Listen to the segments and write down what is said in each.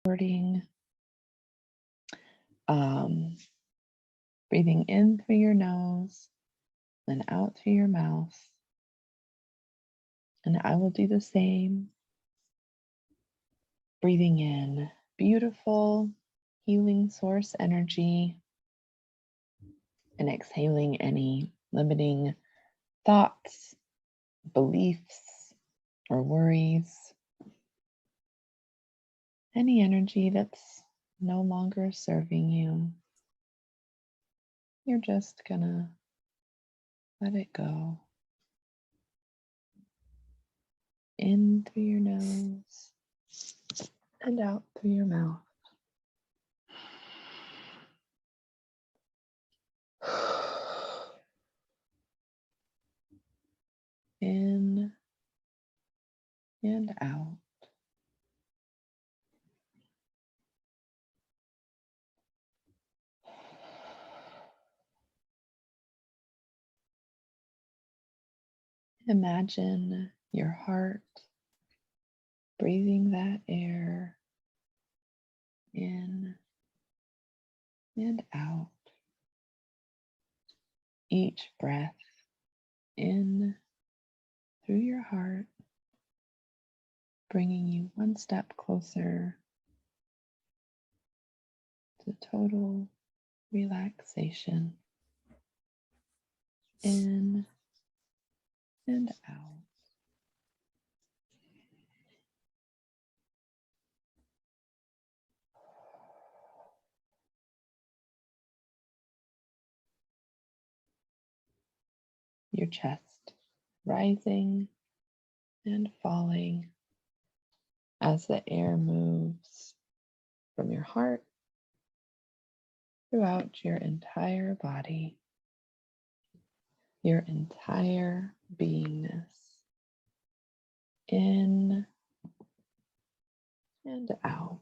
Breathing in through your nose, then out through your mouth. And I will do the same. Breathing in beautiful healing source energy and exhaling any limiting thoughts, beliefs, or worries. Any energy that's no longer serving you. You're just gonna let it go. In through your nose and out through your mouth. In and out. Imagine your heart breathing that air in and out. Each breath in through your heart, bringing you one step closer to total relaxation. In and out. Your chest rising and falling as the air moves from your heart throughout your entire body, your entire beingness, in and out.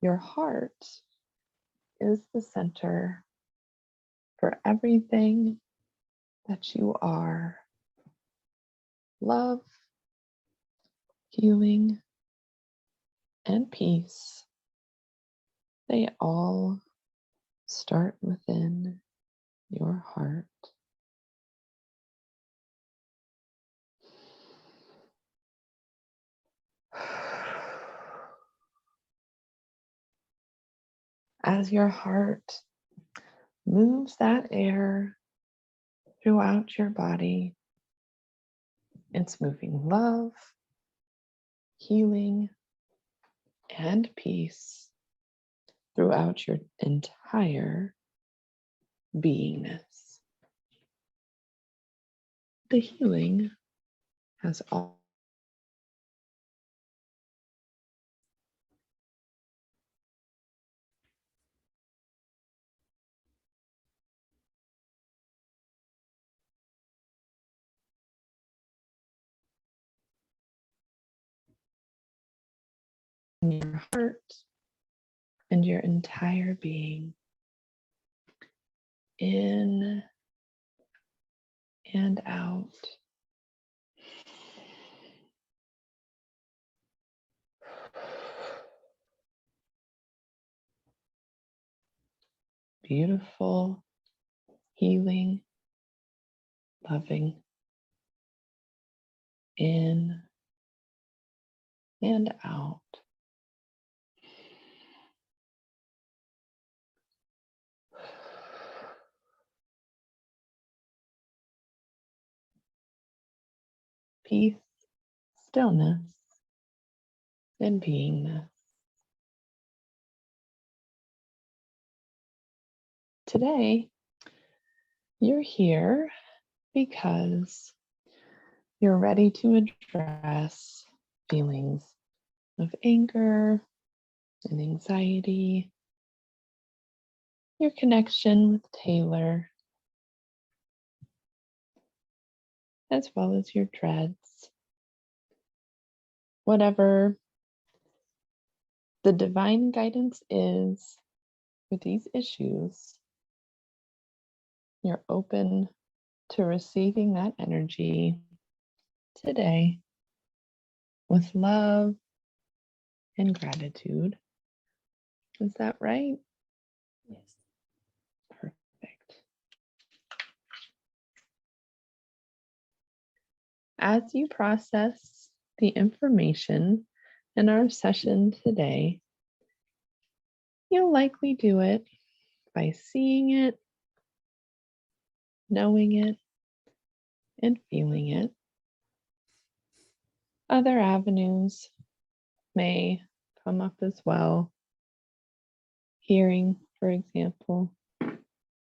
Your heart is the center for everything that you are. Love, healing, and peace, they all start within your heart. As your heart moves that air throughout your body, it's moving love, healing, and peace throughout your entire beingness. The healing has all in your heart and your entire being. In and out. Beautiful, healing, loving. In and out. Peace, stillness, and beingness. Today, you're here because you're ready to address feelings of anger and anxiety, your connection with Taylor, as well as your dreads. Whatever the divine guidance is for these issues, you're open to receiving that energy today with love and gratitude. Is that right? Yes. Perfect. As you process the information in our session today, you'll likely do it by seeing it, knowing it, and feeling it. Other avenues may come up as well. Hearing, for example,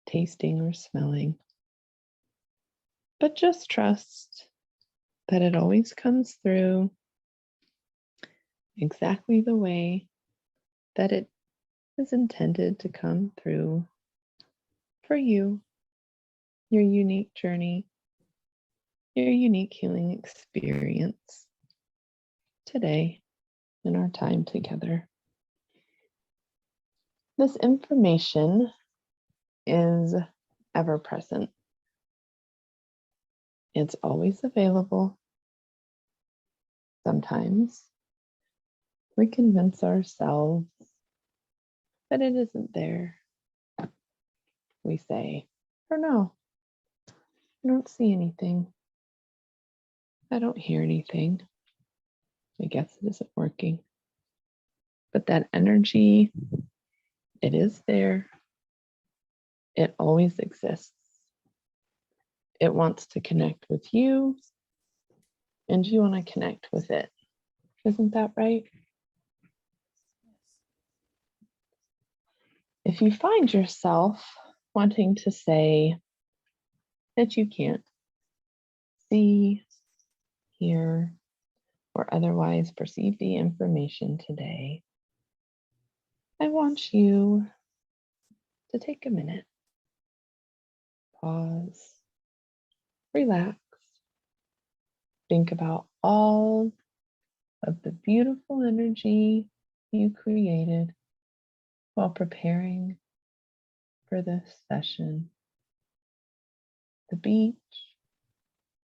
tasting or smelling. But just trust that it always comes through exactly the way that it is intended to come through for you, your unique journey, your unique healing experience today in our time together. This information is ever present. It's always available. Sometimes we convince ourselves that it isn't there. We say, or no, I don't see anything. I don't hear anything. I guess it isn't working. But that energy, it is there. It always exists. It wants to connect with you, and you want to connect with it. Isn't that right? If you find yourself wanting to say that you can't see, hear, or otherwise perceive the information today, I want you to take a minute, pause, relax, think about all of the beautiful energy you created while preparing for this session. The beach,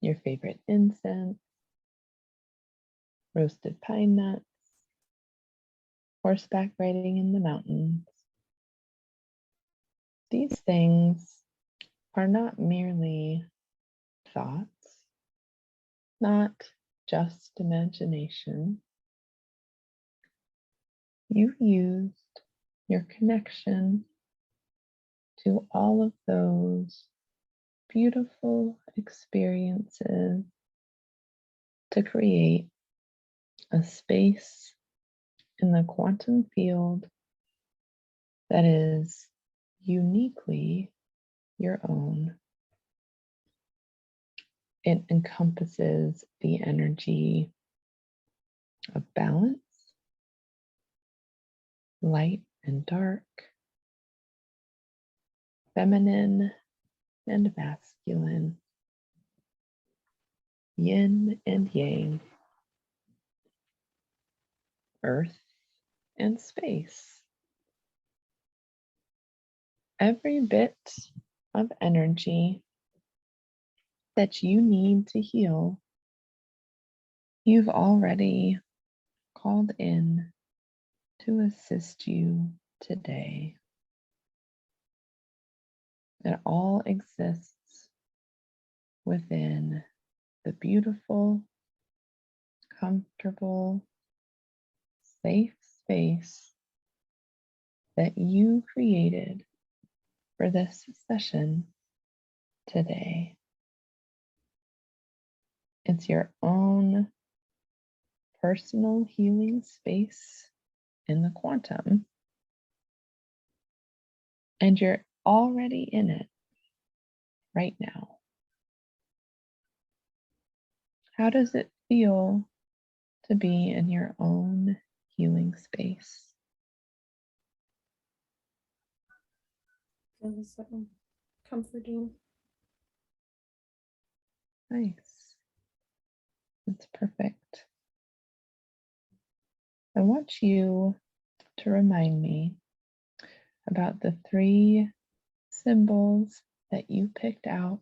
your favorite incense, roasted pine nuts, horseback riding in the mountains. These things are not merely thoughts, not just imagination. You used your connection to all of those beautiful experiences to create a space in the quantum field that is uniquely your own. It encompasses the energy of balance, light and dark, feminine and masculine, yin and yang, earth and space. Every bit of energy that you need to heal, you've already called in to assist you today. It all exists within the beautiful, comfortable, safe space that you created for this session today. It's your own personal healing space in the quantum, and you're already in it right now. How does it feel to be in your own healing space? Feels so comforting. Nice. That's perfect. I want you to remind me about the 3 symbols that you picked out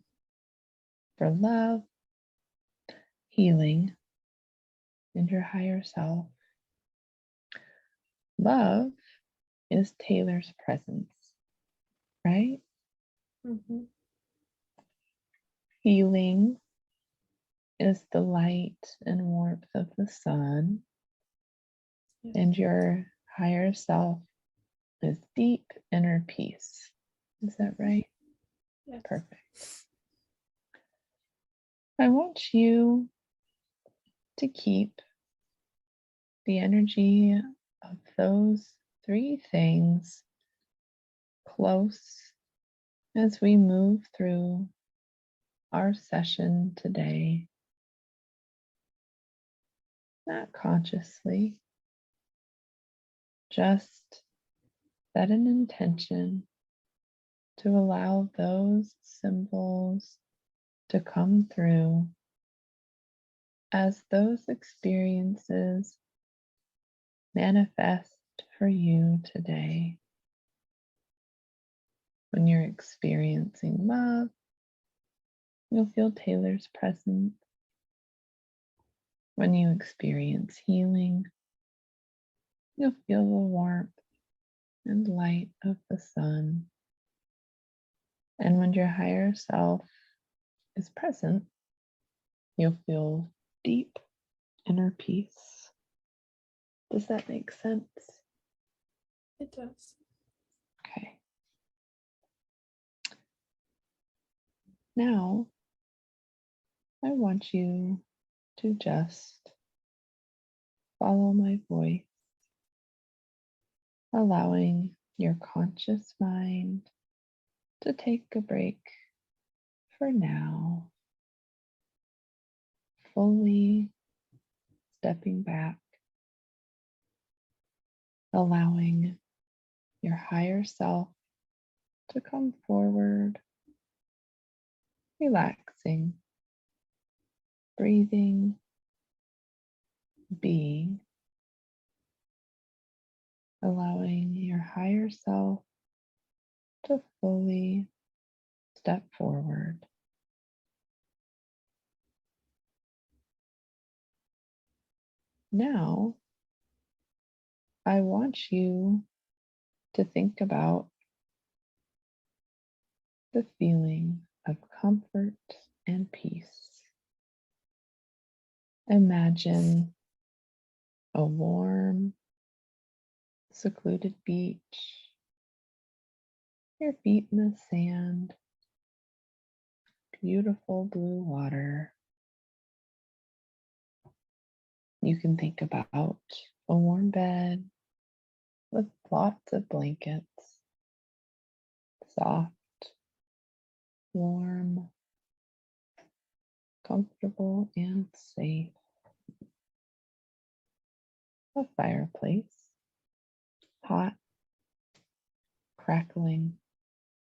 for love, healing, and your higher self. Love is Taylor's presence, right? Mm-hmm. Healing is the light and warmth of the sun, Yes. and your higher self is deep inner peace. Is that right? Yes. Perfect. I want you to keep the energy of those three things close as we move through our session today. Not consciously, just set an intention to allow those symbols to come through as those experiences manifest for you today. When you're experiencing love, you'll feel Taylor's presence. When you experience healing, you'll feel the warmth and light of the sun. And when your higher self is present, you'll feel deep inner peace. Does that make sense? It does. Okay. Now, I want you to just follow my voice, allowing your conscious mind to take a break for now, fully stepping back, allowing your higher self to come forward, relaxing, breathing, being, allowing your higher self to fully step forward. Now, I want you to think about the feeling of comfort and peace. Imagine a warm, secluded beach, your feet in the sand, beautiful blue water. You can think about a warm bed with lots of blankets, soft, warm, comfortable, and safe. A fireplace, hot, crackling,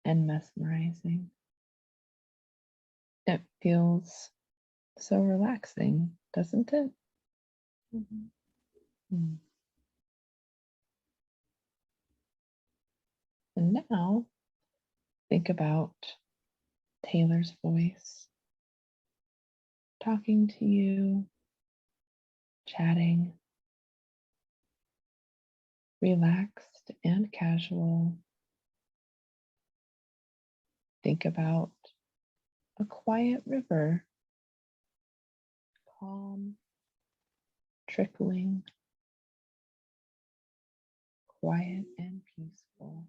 and mesmerizing. It feels so relaxing, doesn't it? Mm-hmm. Mm. And now think about Taylor's voice talking to you, chatting, relaxed and casual. Think about a quiet river, calm, trickling, quiet and peaceful.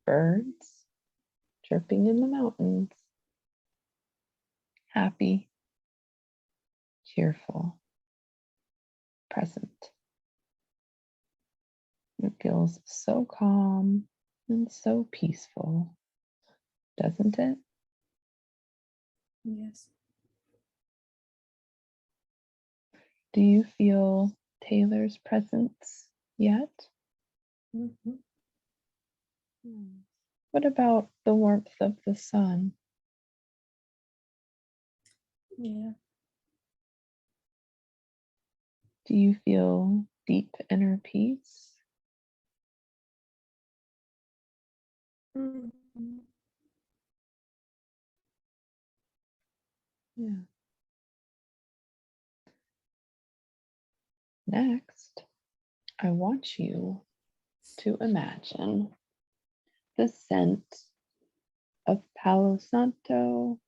Birds chirping in the mountains, happy, cheerful, present. It feels so calm and so peaceful, doesn't it? Yes. Do you feel Taylor's presence yet? Mm-hmm. What about the warmth of the sun? Yeah. Do you feel deep inner peace? Mhm. Yeah. Next, I want you to imagine the scent of Palo Santo,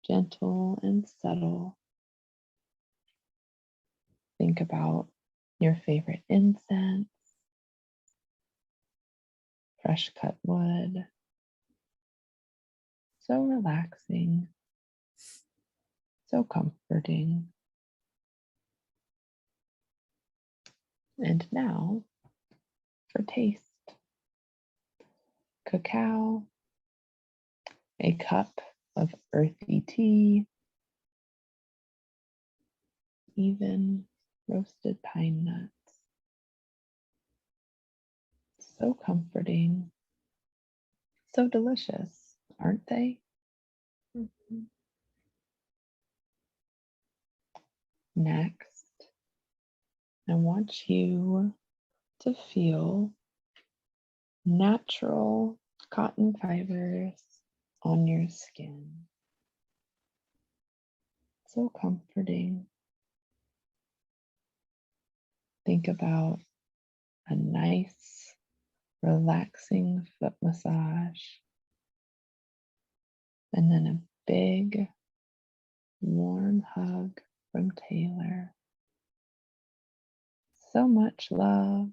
gentle and subtle. Think about your favorite incense, fresh cut wood, so relaxing, so comforting. And now for taste. Cacao, a cup of earthy tea, even roasted pine nuts. So comforting, so delicious, aren't they? Mhm. Next, I want you to feel natural cotton fibers on your skin. So comforting. Think about a nice, relaxing foot massage, and then a big, warm hug from Taylor. So much love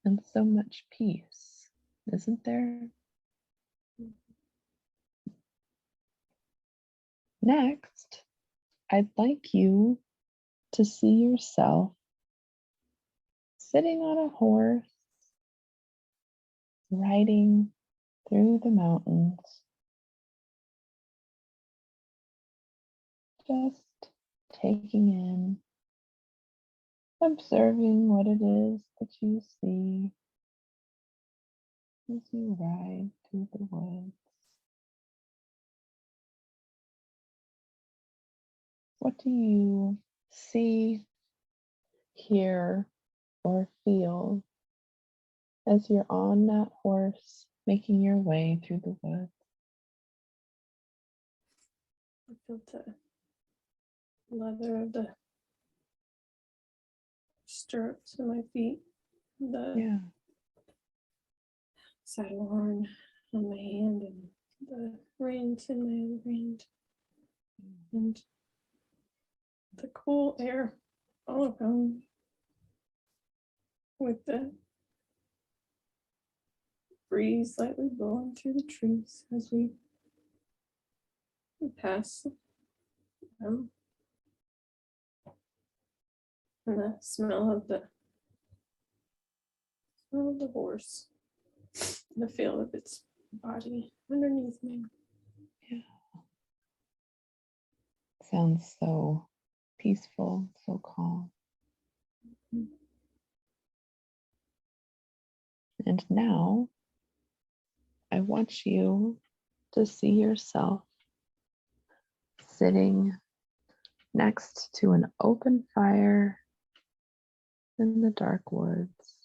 and so much peace, isn't there? Next, I'd like you to see yourself sitting on a horse, riding through the mountains, just taking in, observing what it is that you see as you ride through the woods. What do you see, hear, or feel as you're on that horse making your way through the woods? I feel the leather of the stirrups in my feet, the Yeah, saddle horn on my hand, and the reins in my other hand, and the cool air all around me with the breeze lightly blowing through the trees as we pass them, and the smell of the horse, the feel of its body underneath me. yeah. Sounds so peaceful, so calm. And now I want you to see yourself sitting next to an open fire in the dark woods,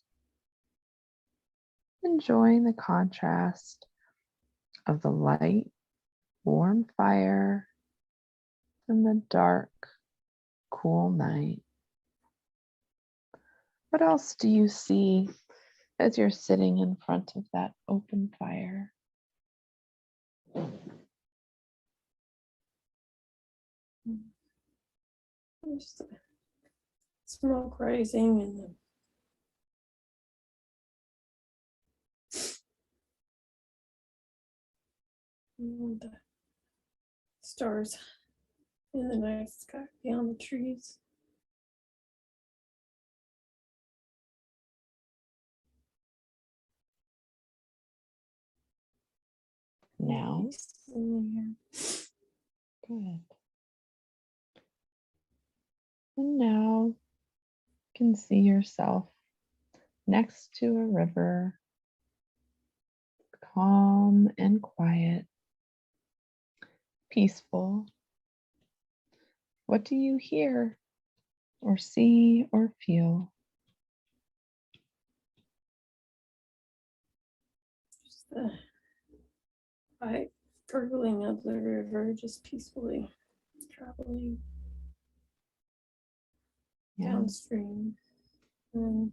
enjoying the contrast of the light, warm fire and the dark, cool night. What else do you see as you're sitting in front of that open fire? There's the smoke rising and the stars in the night sky beyond the trees. Now, Peace in the air. good. And now you can see yourself next to a river, calm and quiet, peaceful. What do you hear or see or feel? the by gurgling of the river, just peacefully traveling downstream. And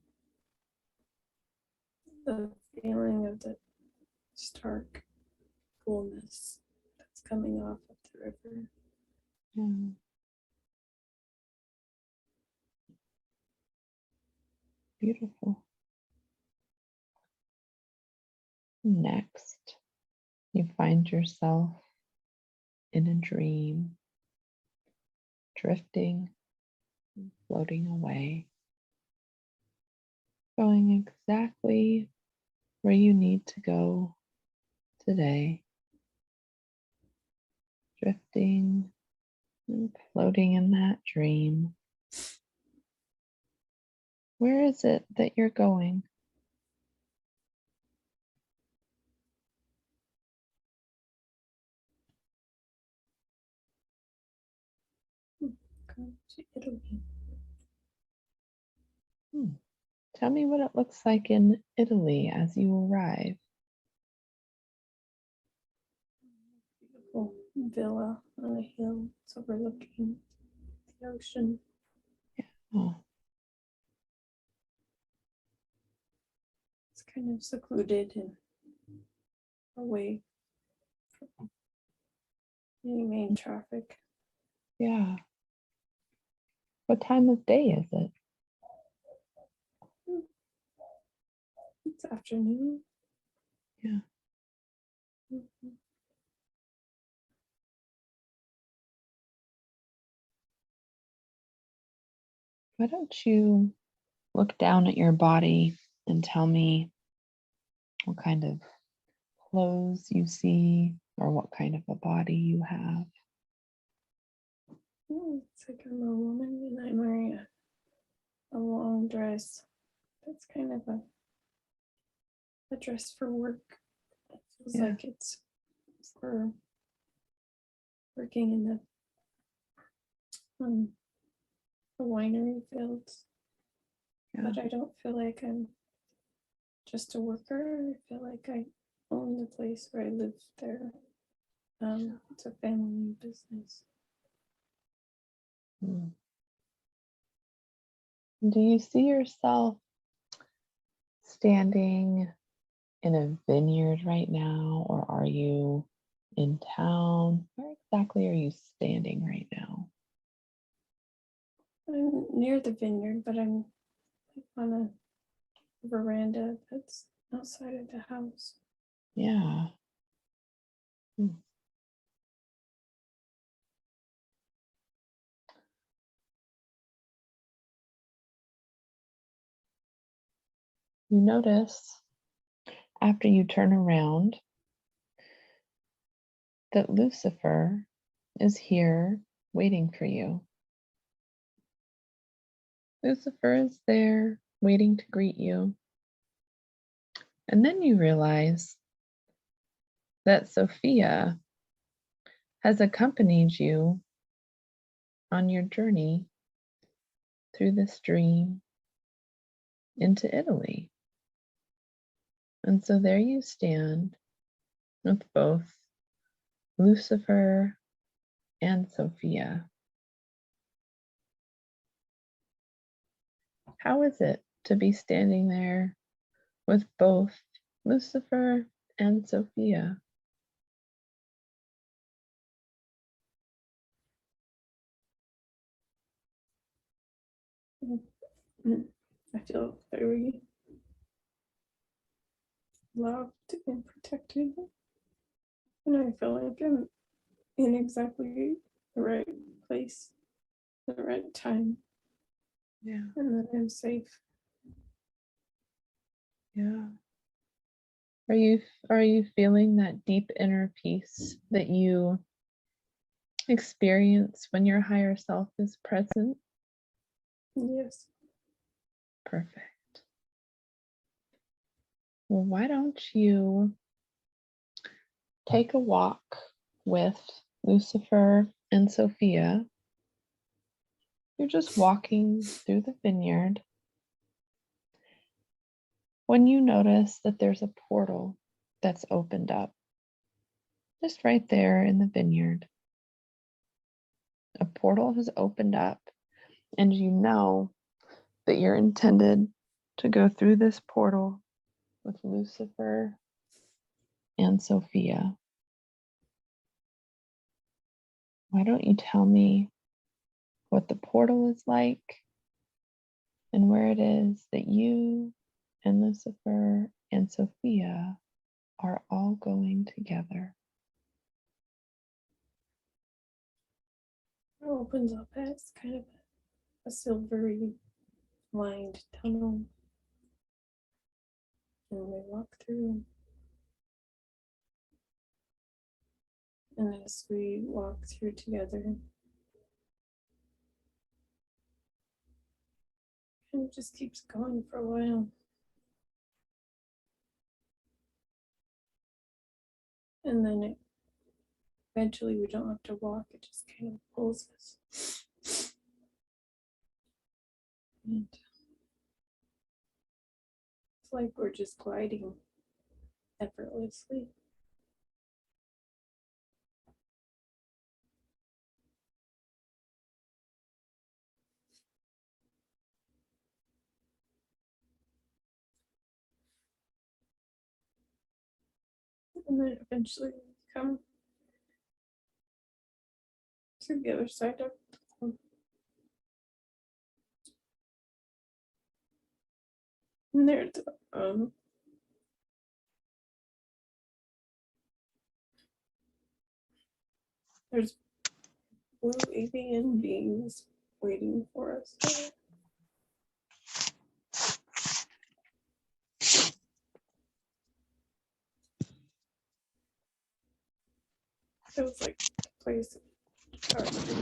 the feeling of the stark coolness that's coming off of the river. Yeah. Beautiful. Next, you find yourself in a dream, drifting, floating away, going exactly where you need to go today, drifting and floating in that dream. Where is it that you're going? Going to Italy. Tell me what it looks like in Italy as you arrive. Beautiful villa on a hill. It's overlooking the ocean. Oh, It's kind of secluded and away from any main traffic. yeah. What time of day is it? It's afternoon. Yeah. Mhm. Why don't you look down at your body and tell me what kind of clothes you see or what kind of a body you have? It's like I'm a woman and I'm wearing a long dress. That's kind of a dress for work. It feels Yeah. like it's for working in the winery fields. Yeah. But I don't feel like I'm just a worker. I feel like I own the place where I live there. It's a family business. Hmm. Do you see yourself standing in a vineyard right now, or are you in town? Where exactly are you standing right now? I'm near the vineyard, but I'm on a veranda that's outside of the house. Yeah. Hmm. You notice after you turn around that Lucifer is here waiting for you. Lucifer is there waiting to greet you. And then you realize that Sophia has accompanied you on your journey through this dream into Italy. And so there you stand with both Lucifer and Sophia. How is it to be standing there with both Lucifer and Sophia? I feel very loved and protected. And I feel like I'm in exactly the right place, the right time, Yeah, and that I'm safe. yeah. Are you feeling that deep inner peace that you experience when your higher self is present? Yes. Perfect. Well, why don't you take a walk with Lucifer and Sophia? You're just walking through the vineyard when you notice that there's a portal that's opened up just right there in the vineyard. A portal has opened up, and you know that you're intended to go through this portal with Lucifer and Sophia. Why don't you tell me what the portal is like and where it is that you and Lucifer and Sophia are all going together? It opens up as kind of a silvery lined tunnel. And we walk through. And as we walk through together, it just keeps going for a while. And then eventually we don't have to walk, it just kind of pulls us. And it's like we're just gliding effortlessly. And then eventually we come to the other side of the pond. And there's blue alien beings waiting for us there. It was like a place of our creation.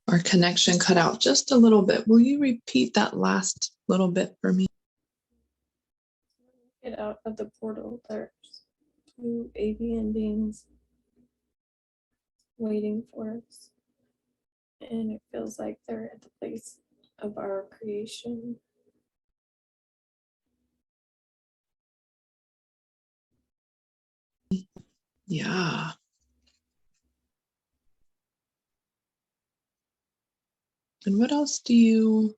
Our connection cut out just a little bit. Will you repeat that last little bit for me? Get out of the portal, there's blue avian beings waiting for us. And it feels like they're at the place of our creation. Yeah. And what else do you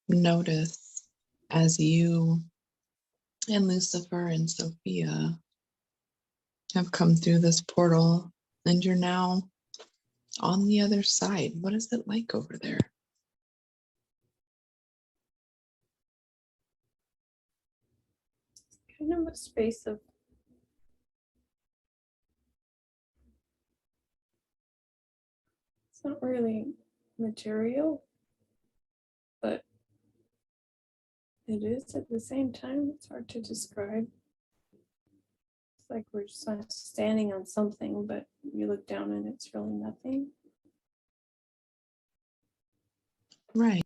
notice as you and Lucifer and Sophia have come through this portal and you're now on the other side? What is it like over there? Kind of a space of it's not really material, but it is at the same time. It's hard to describe. It's like we're just standing on something, but you look down and it's really nothing. Right.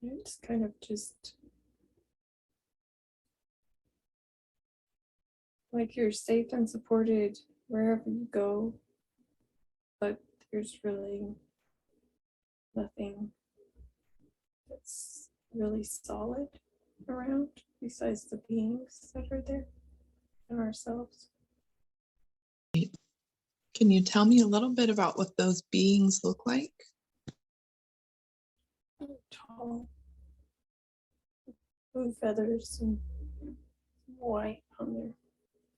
It's kind of just like you're safe and supported wherever you go, but there's really nothing that's really solid around besides the beings that are there and ourselves. Can you tell me a little bit about what those beings look like? Tall, blue feathers and white on their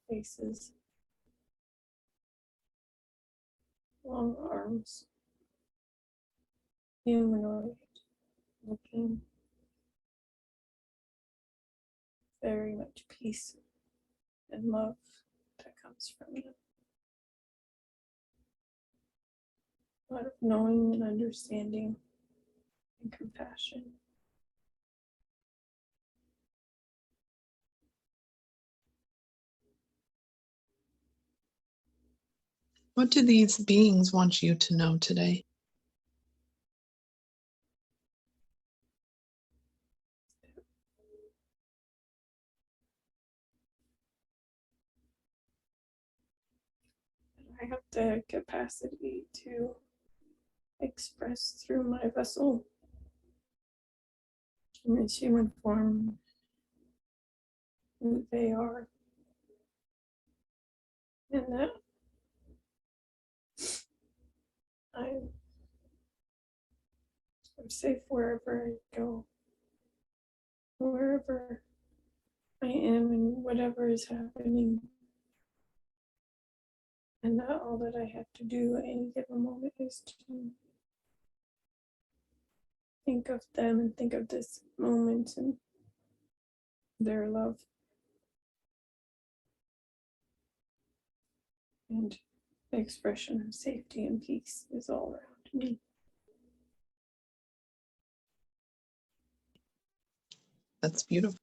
faces, long arms, humanoid looking, very much peace and love that comes from them. A lot of knowing and understanding and compassion. What do these beings want you to know today? I have the capacity to express through my vessel in its human form who they are. And that I'm safe wherever I go, wherever I am, and whatever is happening. And that all that I have to do at any given moment is to think of them and think of this moment and their love. And the expression of safety and peace is all around me. That's beautiful.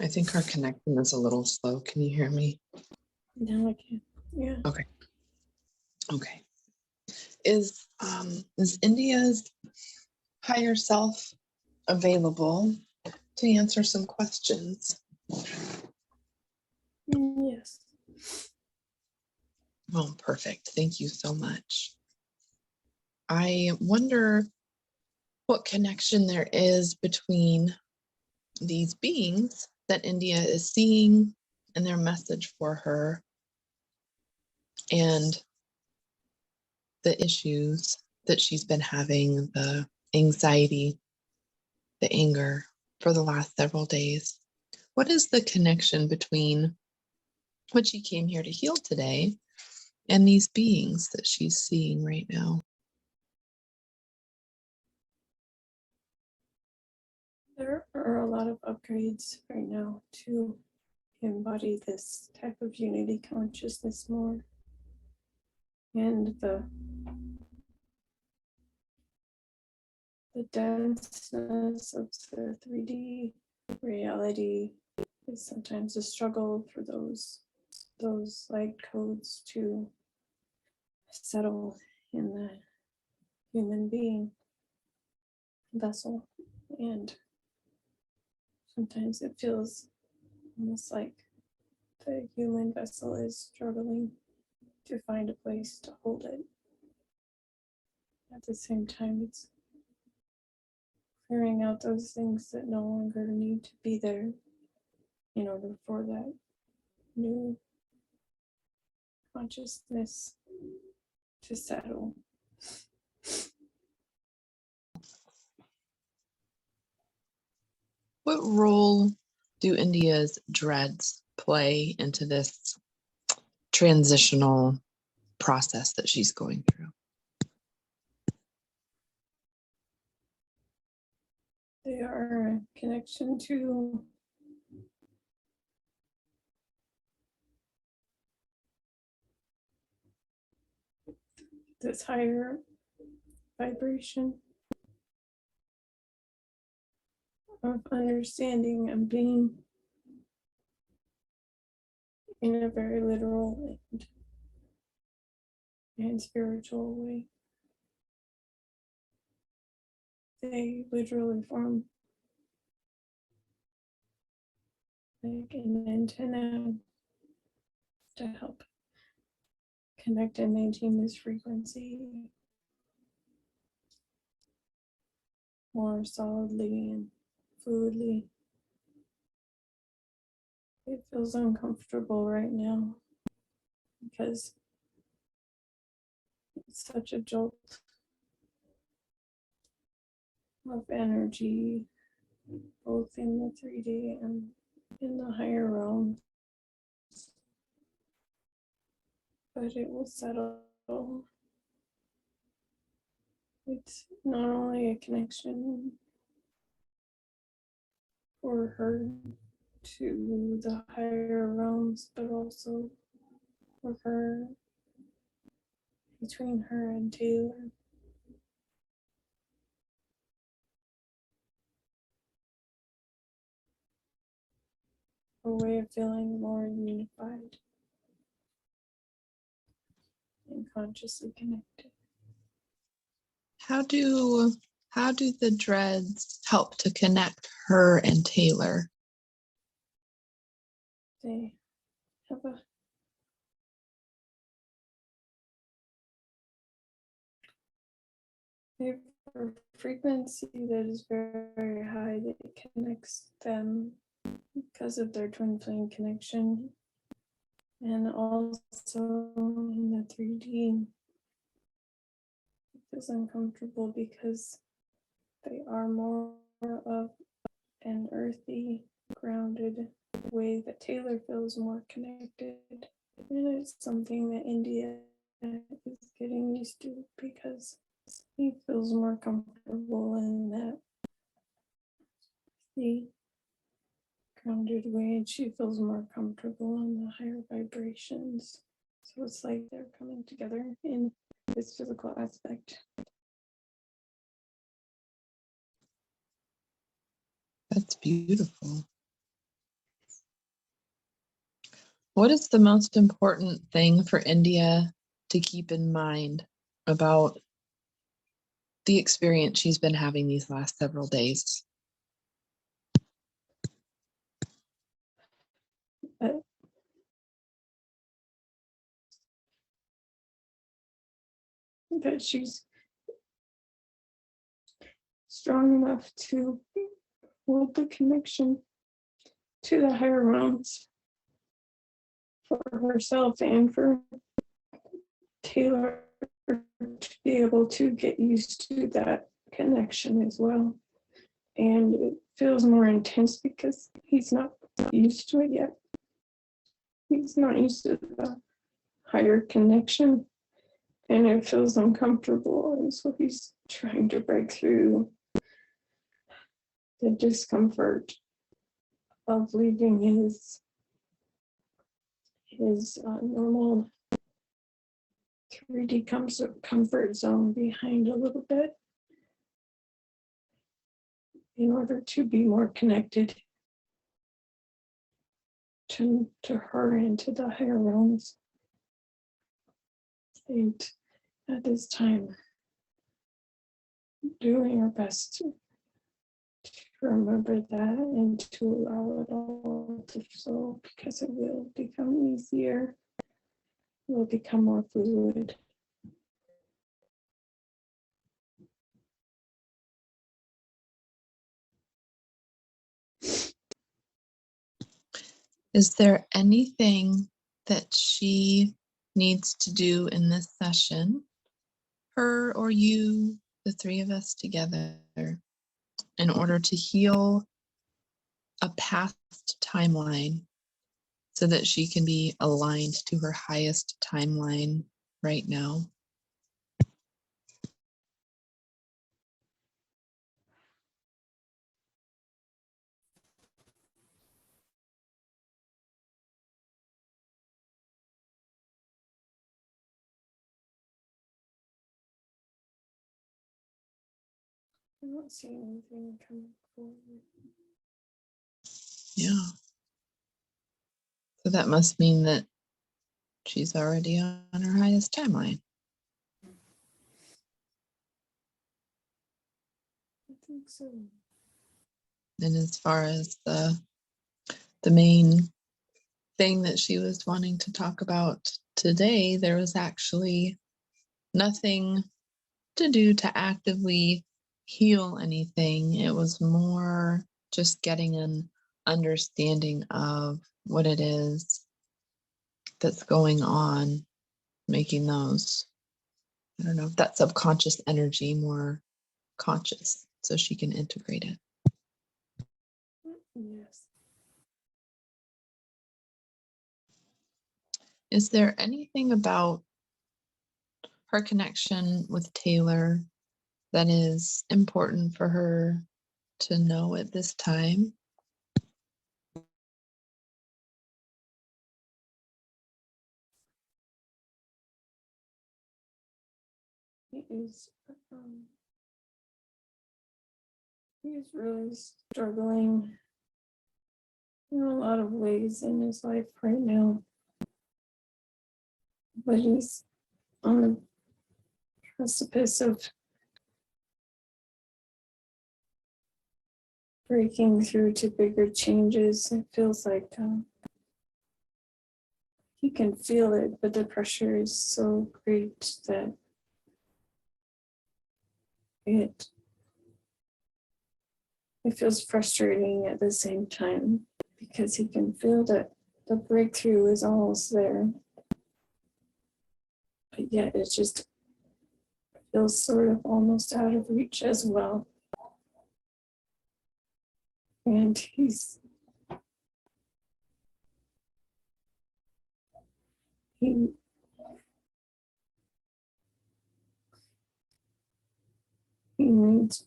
I think our connection is a little slow. Can you hear me? Now I can, yeah. Okay. Okay. Is India's higher self available to answer some questions? Yes. Oh, perfect. Thank you so much. I wonder what connection there is between these beings that India is seeing and their message for her and the issues that she's been having, the anxiety, the anger for the last several days. What is the connection between what she came here to heal today and these beings that she's seeing right now? There are a lot of upgrades right now to embody this type of unity consciousness more. And the denseness of the 3D reality is sometimes a struggle for those light codes to settle in the human being vessel. And sometimes it feels almost like the human vessel is struggling to find a place to hold it. At the same time, it's clearing out those things that no longer need to be there in order for that new consciousness to settle. What role do India's dreads play into this transitional process that she's going through? They are a connection to this higher vibration of understanding and being in a very literal and spiritual way. They literally form like an antenna to help connect and maintain this frequency more solidly and fluidly. It feels uncomfortable right now because it's such a jolt of energy, both in the 3D and in the higher realms. But it will settle. It's not only a connection for her to the higher realms, but also for her, between her and Taylor. A way of feeling more unified and consciously connected. How do the dreads help to connect her and Taylor? They have a frequency that is very, very high that connects them because of their twin flame connection. And also in the 3D, it feels uncomfortable because they are more of an earthy, grounded way that Taylor feels more connected. And it's something that India is getting used to because he feels more comfortable in that the grounded way, and she feels more comfortable in the higher vibrations. So it's like they're coming together in this physical aspect. That's beautiful. What is the most important thing for India to keep in mind about the experience she's been having these last several days? That she's strong enough to hold the connection to the higher realms for herself and for Taylor to be able to get used to that connection as well. And it feels more intense because he's not used to it yet. He's not used to the higher connection, and it feels uncomfortable. And so he's trying to break through the discomfort of leaving his normal 3D comfort zone behind a little bit in order to be more connected to her and to the higher realms. And at this time, doing our best to remember that and to allow it all to flow, because it will become easier, it will become more fluid. Is there anything that she needs to do in this session, her or you, the three of us together, in order to heal a past timeline so that she can be aligned to her highest timeline right now? I'm not seeing anything coming forward. Yeah. So that must mean that she's already on her highest timeline. I think so. And as far as the main thing that she was wanting to talk about today, there was actually nothing to do to actively heal anything. It was more just getting an understanding of what it is that's going on, making those, I don't know, if that subconscious energy more conscious so she can integrate it. Yes. Is there anything about her connection with Taylor that is important for her to know at this time? He is really struggling in a lot of ways in his life right now. But he's on the precipice of breaking through to bigger changes. It feels like he can feel it, but the pressure is so great that it feels frustrating at the same time, because he can feel that the breakthrough is almost there, but yet it just feels sort of almost out of reach as well. And he needs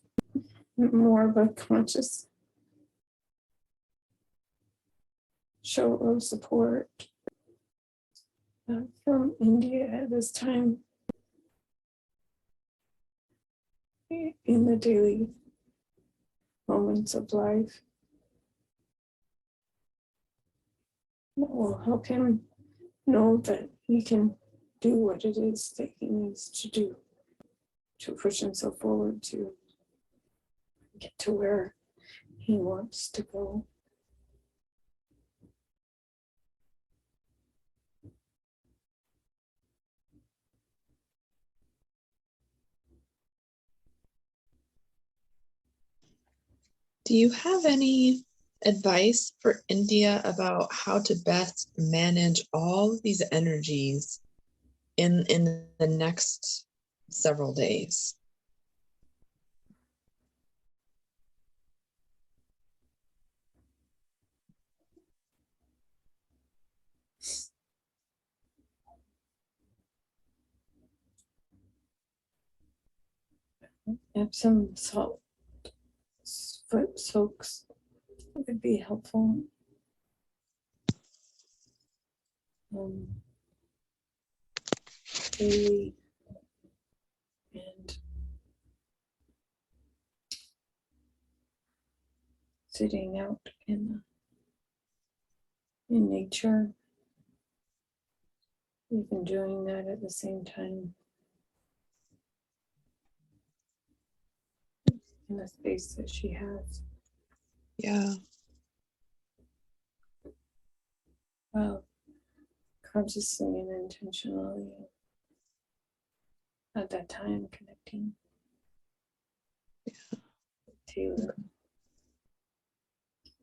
more of a conscious show of support from India at this time in the daily moments of life that will help him know that he can do what it is that he needs to do to push himself forward to get to where he wants to go. Do you have any advice for India about how to best manage all of these energies in the next several days? Epsom salt foot soaks would be helpful. Daily, and sitting out in nature, even doing that at the same time in the space that she has. Yeah. Well, consciously and intentionally at that time connecting with Taylor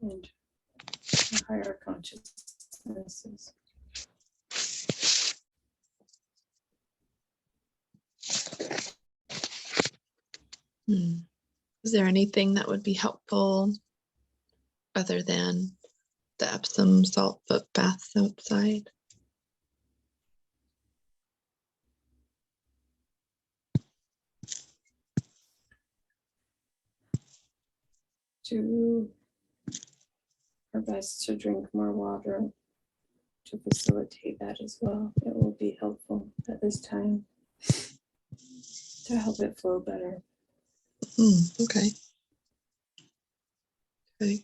and the higher consciousnesses. Is there anything that would be helpful other than the Epsom salt foot baths outside? Do her best to drink more water to facilitate that as well. It will be helpful at this time to help it flow better. Okay. Okay.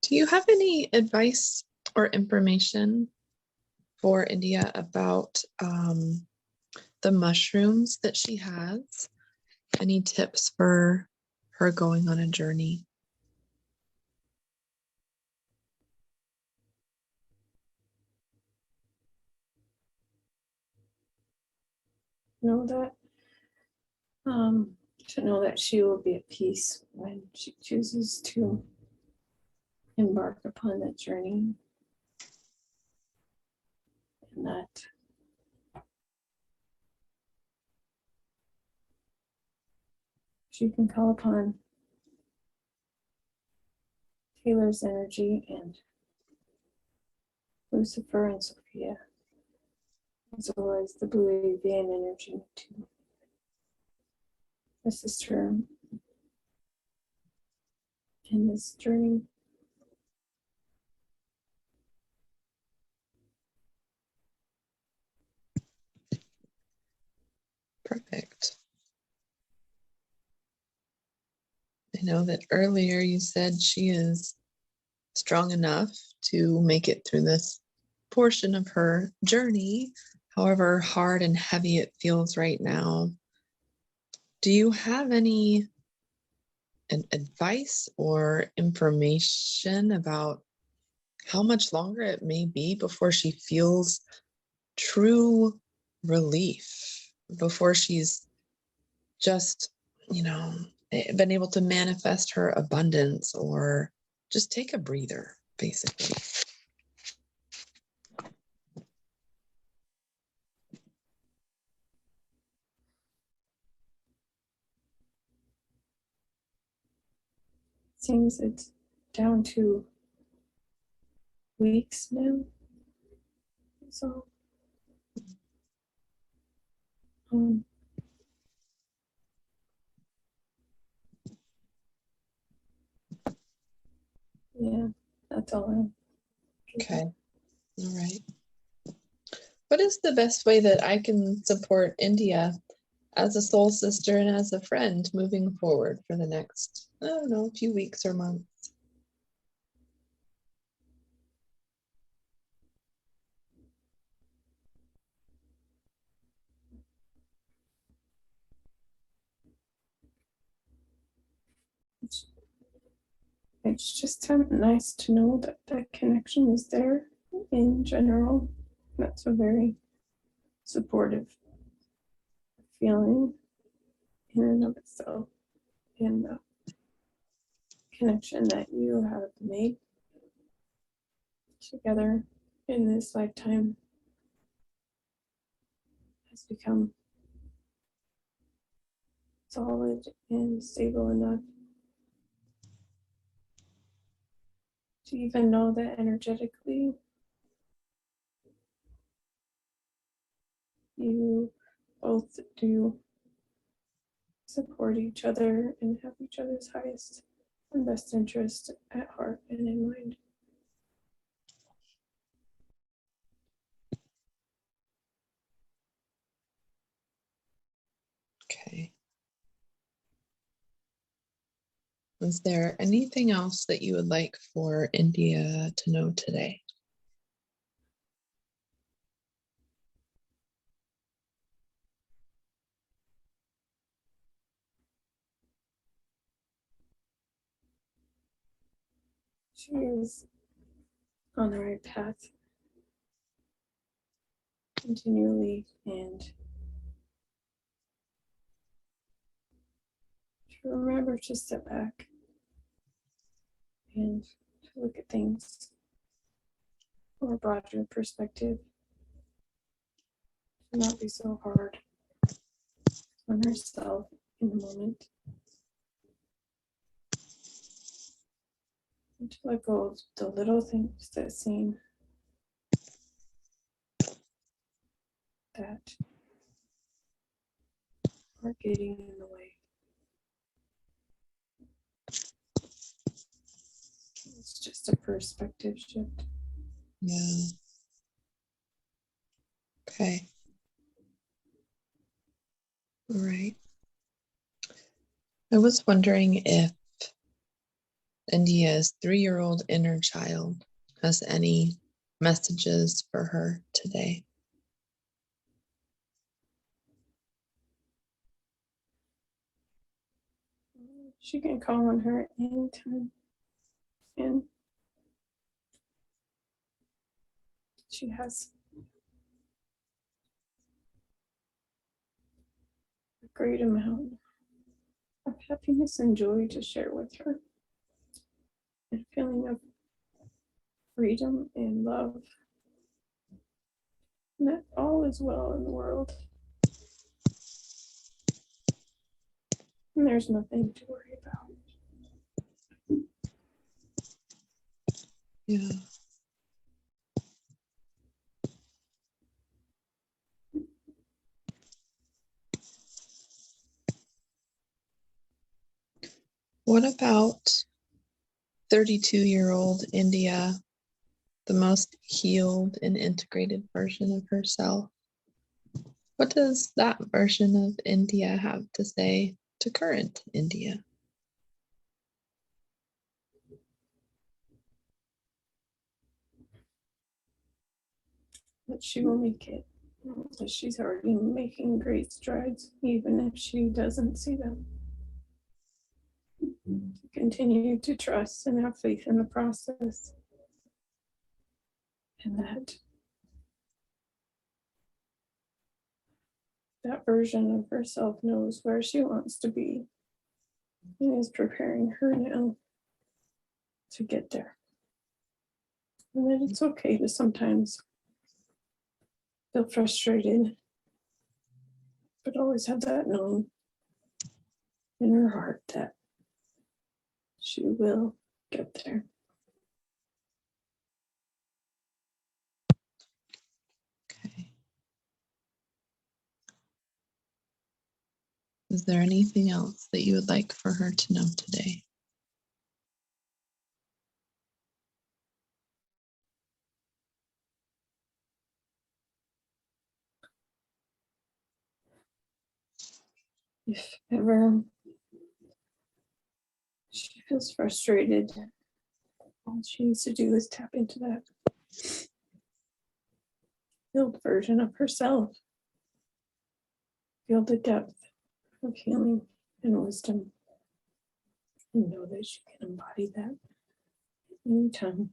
Do you have any advice or information for India about the mushrooms that she has? Any tips for her going on a journey? Know that to know that she will be at peace when she chooses to embark upon that journey, and that she can call upon Taylor's energy and Lucifer and Sophia, as well as the blue avian energy, to assist her in this journey. Perfect. I know that earlier you said she is strong enough to make it through this portion of her journey, however hard and heavy it feels right now. Do you have any advice or information about how much longer it may be before she feels true relief, before she's just, been able to manifest her abundance, or just take a breather, basically? Seems it's down to weeks now. So, yeah, that's all I'm. Okay. All right. What is the best way that I can support India as a soul sister and as a friend moving forward for the next, I don't know, few weeks or months? It's just nice to know that that connection is there in general. That's a very supportive feeling in and of itself. And the connection that you have made together in this lifetime has become solid and stable enough to even know that energetically you both do support each other and have each other's highest and best interest at heart and in mind. Okay. Is there anything else that you would like for India to know today? She is on the right path continually, and to remember to step back and to look at things from a broader perspective, to not be so hard on herself in the moment, and to let go of the little things that seem that are getting in the way. It's just a perspective shift. Yeah. Okay. All right. I was wondering if India's 3-year-old inner child has any messages for her today. She can call on her anytime, and she has a great amount of happiness and joy to share with her, and a feeling of freedom and love, and that all is well in the world, and there's nothing to worry about. Yeah. What about 32-year-old India, the most healed and integrated version of herself? What does that version of India have to say to current India? that she will make it. That she's already making great strides, even if she doesn't see them. Continue to trust and have faith in the process. And that version of herself knows where she wants to be and is preparing her now to get there. And that it's okay to sometimes feel frustrated, but always have that known in her heart that she will get there. Okay. Is there anything else that you would like for her to know today? If ever she feels frustrated, all she needs to do is tap into that healed version of herself. Feel the depth of healing and wisdom. And know that she can embody that anytime.